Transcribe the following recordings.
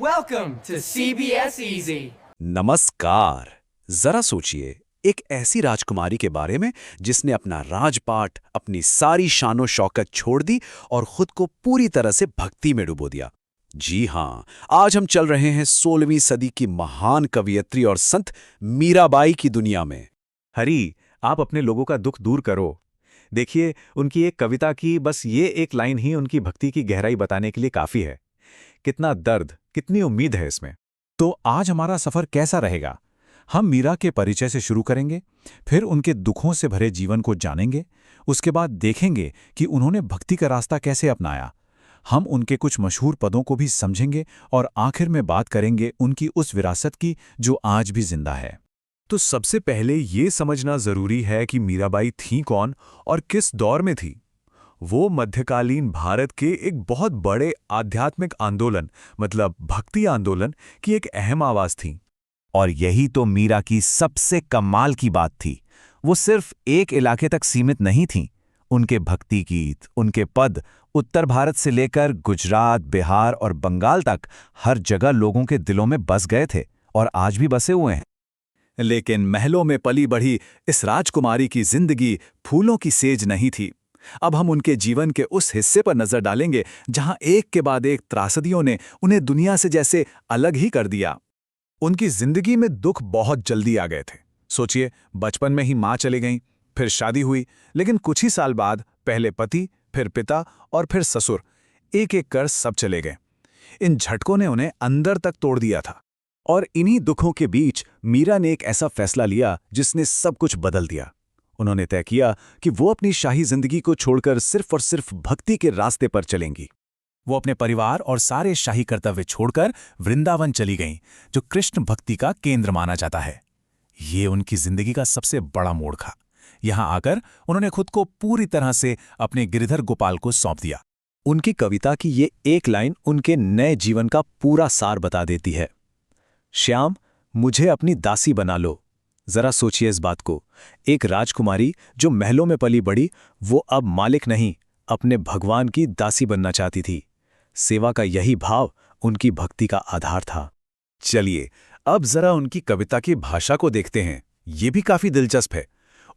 Welcome to CBS Easy. नमस्कार। जरा सोचिए, एक ऐसी राजकुमारी के बारे में जिसने अपना राजपाट, अपनी सारी शानो शौकत छोड़ दी और खुद को पूरी तरह से भक्ति में डुबो दिया। जी हाँ, आज हम चल रहे हैं 16वीं सदी की महान कवियत्री और संत मीराबाई की दुनिया में। हरी, आप अपने लोगों का दुख दूर करो। देखिए, उनकी एक कविता की बस ये एक लाइन ही उनकी भक्ति की गहराई बताने के लिए काफी है। कितना दर्द, कितनी उम्मीद है इसमें। तो आज हमारा सफर कैसा रहेगा? हम मीरा के परिचय से शुरू करेंगे, फिर उनके दुखों से भरे जीवन को जानेंगे, उसके बाद देखेंगे कि उन्होंने भक्ति का रास्ता कैसे अपनाया। हम उनके कुछ मशहूर पदों को भी समझेंगे और आखिर में बात करेंगे उनकी उस विरासत की जो आज भी जिंदा है। तो सबसे पहले ये समझना जरूरी है कि मीराबाई थीं कौन और किस दौर में थी। वो मध्यकालीन भारत के एक बहुत बड़े आध्यात्मिक आंदोलन मतलब भक्ति आंदोलन की एक अहम आवाज थी। और यही तो मीरा की सबसे कमाल की बात थी। वो सिर्फ एक इलाके तक सीमित नहीं थीं। उनके भक्ति गीत, उनके पद उत्तर भारत से लेकर गुजरात, बिहार और बंगाल तक हर जगह लोगों के दिलों में बस गए थे और आज भी बसे हुए हैं। लेकिन महलों में पली बढ़ी इस राजकुमारी की जिंदगी फूलों की सेज नहीं थी। अब हम उनके जीवन के उस हिस्से पर नजर डालेंगे जहां एक के बाद एक त्रासदियों ने उन्हें दुनिया से जैसे अलग ही कर दिया। उनकी जिंदगी में दुख बहुत जल्दी आ गए थे। सोचिए, बचपन में ही मां चली गईं, फिर शादी हुई, लेकिन कुछ ही साल बाद पहले पति, फिर पिता और फिर ससुर, एक एक कर सब चले गए। इन झटकों ने उन्हें अंदर तक तोड़ दिया था। और इन्हीं दुखों के बीच मीरा ने एक ऐसा फैसला लिया जिसने सब कुछ बदल दिया। उन्होंने तय किया कि वो अपनी शाही जिंदगी को छोड़कर सिर्फ और सिर्फ भक्ति के रास्ते पर चलेंगी। वो अपने परिवार और सारे शाही कर्तव्य छोड़कर वृंदावन चली गईं, जो कृष्ण भक्ति का केंद्र माना जाता है। ये उनकी जिंदगी का सबसे बड़ा मोड़ था। यहां आकर उन्होंने खुद को पूरी तरह से अपने गिरिधर गोपाल को सौंप दिया। उनकी कविता की ये एक लाइन उनके नए जीवन का पूरा सार बता देती है। श्याम, मुझे अपनी दासी बना लो। जरा सोचिए इस बात को। एक राजकुमारी जो महलों में पली बड़ी, वो अब मालिक नहीं, अपने भगवान की दासी बनना चाहती थी। सेवा का यही भाव उनकी भक्ति का आधार था। चलिए, अब जरा उनकी कविता की भाषा को देखते हैं। ये भी काफी दिलचस्प है।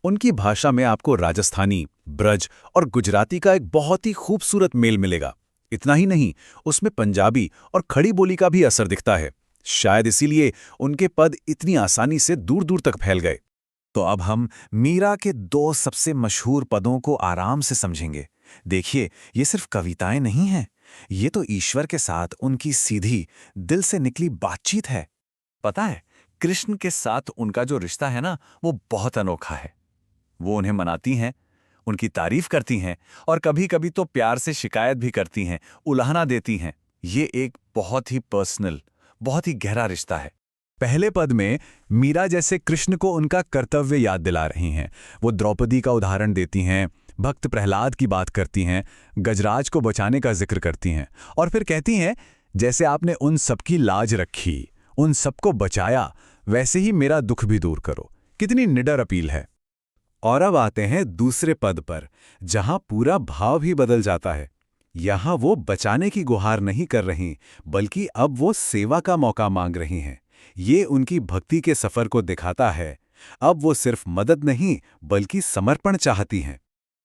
उनकी भाषा में आपको राजस्थानी, ब्रज और गुजराती का एक बहुत ही खूबसूरत मेल मिलेगा। इतना ही नहीं, उसमें पंजाबी और खड़ी बोली का भी असर दिखता है। शायद इसीलिए उनके पद इतनी आसानी से दूर दूर तक फैल गए। तो अब हम मीरा के दो सबसे मशहूर पदों को आराम से समझेंगे। देखिए, ये सिर्फ कविताएं नहीं हैं, ये तो ईश्वर के साथ उनकी सीधी, दिल से निकली बातचीत है। पता है, कृष्ण के साथ उनका जो रिश्ता है ना, वो बहुत अनोखा है। वो उन्हें मनाती हैं, उनकी तारीफ करती हैं और कभी-कभी तो प्यार से शिकायत भी करती हैं, उलाहना देती हैं। ये एक बहुत ही पर्सनल, बहुत ही गहरा रिश्ता है। पहले पद में मीरा जैसे कृष्ण को उनका कर्तव्य याद दिला रही हैं। वो द्रौपदी का उदाहरण देती हैं, भक्त प्रहलाद की बात करती हैं, गजराज को बचाने का जिक्र करती हैं और फिर कहती हैं, जैसे आपने उन सबकी लाज रखी, उन सबको बचाया, वैसे ही मेरा दुख भी दूर करो। कितनी निडर अपील है। और अब आते हैं दूसरे पद पर, जहां पूरा भाव ही बदल जाता है। यहां वो बचाने की गुहार नहीं कर रही, बल्कि अब वो सेवा का मौका मांग रही हैं। ये उनकी भक्ति के सफर को दिखाता है। अब वो सिर्फ मदद नहीं, बल्कि समर्पण चाहती हैं।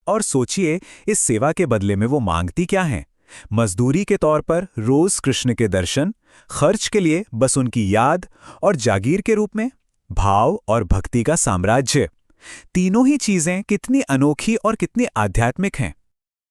और सोचिए, इस सेवा के बदले में वो मांगती क्या हैं? मजदूरी के तौर पर रोज कृष्ण के दर्शन, खर्च के लिए बस उनकी याद और जागीर के रूप में भाव और भक्ति का साम्राज्य। तीनों ही चीजें कितनी अनोखी और कितनी आध्यात्मिक हैं।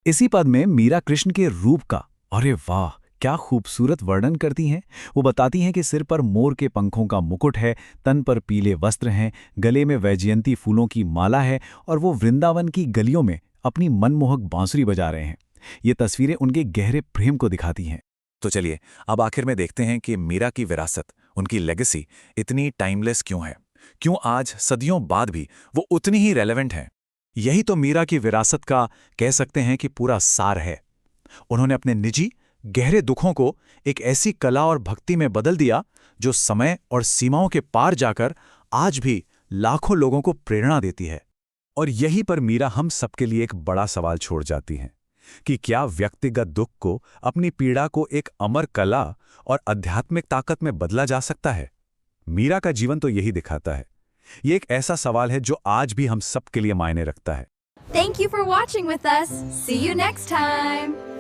इसी पद में मीरा कृष्ण के रूप का, अरे वाह, क्या खूबसूरत वर्णन करती हैं। वो बताती हैं कि सिर पर मोर के पंखों का मुकुट है, तन पर पीले वस्त्र हैं, गले में वैजयंती फूलों की माला है और वो वृंदावन की गलियों में अपनी मनमोहक बांसुरी बजा रहे हैं। ये तस्वीरें उनके गहरे प्रेम को दिखाती हैं। तो चलिए, अब आखिर में देखते हैं कि मीरा की विरासत, उनकी लेगेसी इतनी टाइमलेस क्यों है। क्यों आज सदियों बाद भी वो उतनी ही रेलेवेंट है। यही तो मीरा की विरासत का, कह सकते हैं कि पूरा सार है। उन्होंने अपने निजी गहरे दुखों को एक ऐसी कला और भक्ति में बदल दिया जो समय और सीमाओं के पार जाकर आज भी लाखों लोगों को प्रेरणा देती है। और यहीं पर मीरा हम सबके लिए एक बड़ा सवाल छोड़ जाती हैं। कि क्या व्यक्तिगत दुख को, अपनी पीड़ा को एक अमर कला और आध्यात्मिक ताकत में बदला जा सकता है? मीरा का जीवन तो यही दिखाता है। ये एक ऐसा सवाल है जो आज भी हम सब के लिए मायने रखता है। Thank you for watching with us. See you next time.